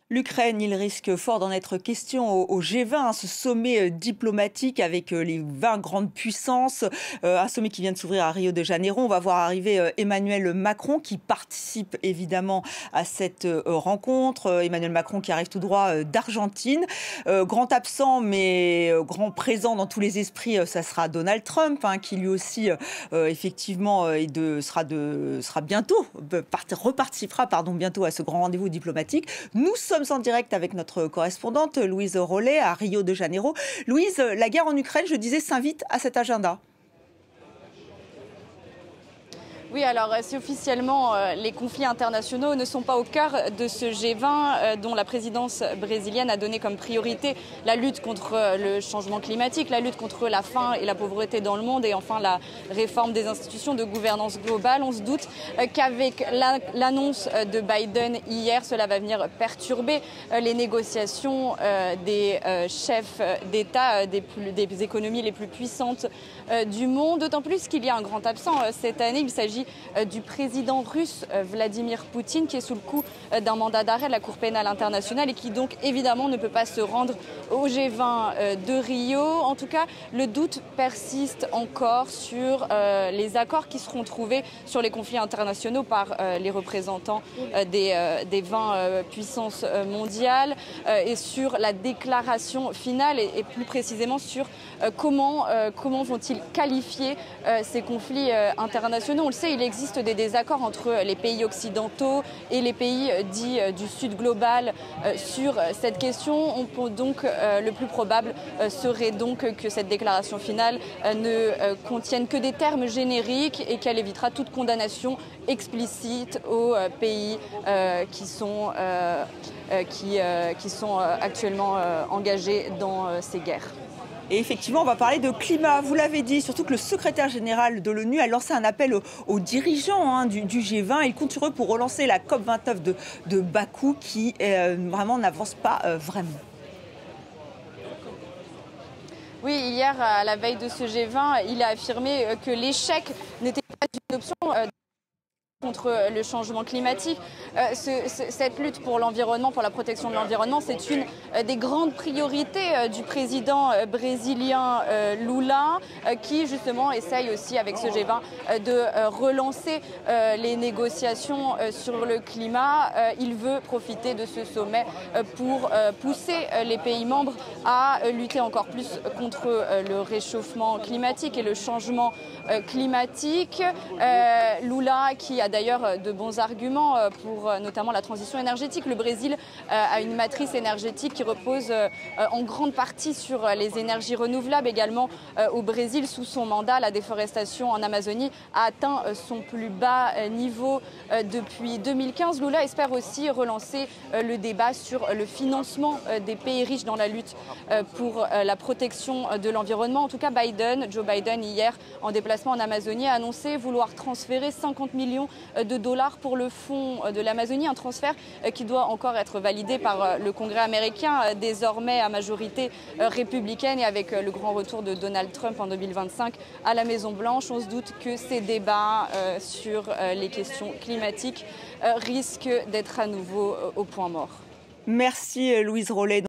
L'Ukraine, il risque fort d'en être question au G20, ce sommet diplomatique avec les 20 grandes puissances, un sommet qui vient de s'ouvrir à Rio de Janeiro. On va voir arriver Emmanuel Macron qui participe évidemment à cette rencontre. Emmanuel Macron qui arrive tout droit d'Argentine. Grand absent mais grand présent dans tous les esprits, ça sera Donald Trump, hein, qui lui aussi effectivement sera bientôt, reparticipera bientôt à ce grand rendez-vous diplomatique. Nous sommes en direct avec notre correspondante Louise Rollet à Rio de Janeiro. Louise, la guerre en Ukraine, je disais, s'invite à cet agenda. Oui, alors si officiellement les conflits internationaux ne sont pas au cœur de ce G20 dont la présidence brésilienne a donné comme priorité la lutte contre le changement climatique, la lutte contre la faim et la pauvreté dans le monde et enfin la réforme des institutions de gouvernance globale, on se doute qu'avec l'annonce de Biden hier, cela va venir perturber les négociations des chefs d'État des économies les plus puissantes du monde, d'autant plus qu'il y a un grand absent cette année. Il s'agit du président russe Vladimir Poutine qui est sous le coup d'un mandat d'arrêt de la Cour pénale internationale et qui donc évidemment ne peut pas se rendre au G20 de Rio. En tout cas, le doute persiste encore sur les accords qui seront trouvés sur les conflits internationaux par les représentants des 20 puissances mondiales et sur la déclaration finale et plus précisément sur comment vont-ils qualifier ces conflits internationaux. On le sait, il existe des désaccords entre les pays occidentaux et les pays dits du Sud global sur cette question. Le plus probable serait donc que cette déclaration finale ne contienne que des termes génériques et qu'elle évitera toute condamnation explicite aux pays qui sont actuellement engagés dans ces guerres. Et effectivement, on va parler de climat. Vous l'avez dit, surtout que le secrétaire général de l'ONU a lancé un appel aux dirigeants du G20. Il compte sur eux pour relancer la COP29 de Bakou qui vraiment n'avance pas vraiment. Oui, hier, à la veille de ce G20, il a affirmé que l'échec n'était pas une option contre le changement climatique. Cette lutte pour l'environnement, pour la protection de l'environnement, c'est une des grandes priorités du président brésilien Lula, qui justement essaye aussi avec ce G20 de relancer les négociations sur le climat. Il veut profiter de ce sommet pour pousser les pays membres à lutter encore plus contre le réchauffement climatique et le changement climatique. Lula qui a d'ailleurs de bons arguments pour notamment la transition énergétique. Le Brésil a une matrice énergétique qui repose en grande partie sur les énergies renouvelables. Également au Brésil, sous son mandat, la déforestation en Amazonie a atteint son plus bas niveau depuis 2015. Lula espère aussi relancer le débat sur le financement des pays riches dans la lutte pour la protection de l'environnement. En tout cas, Joe Biden, hier, en déplacement en Amazonie, a annoncé vouloir transférer 50 millions de dollars pour le fonds de l'Amazonie, un transfert qui doit encore être validé par le Congrès américain, désormais à majorité républicaine et avec le grand retour de Donald Trump en 2025 à la Maison-Blanche. On se doute que ces débats sur les questions climatiques risquent d'être à nouveau au point mort. Merci Louise Rollet.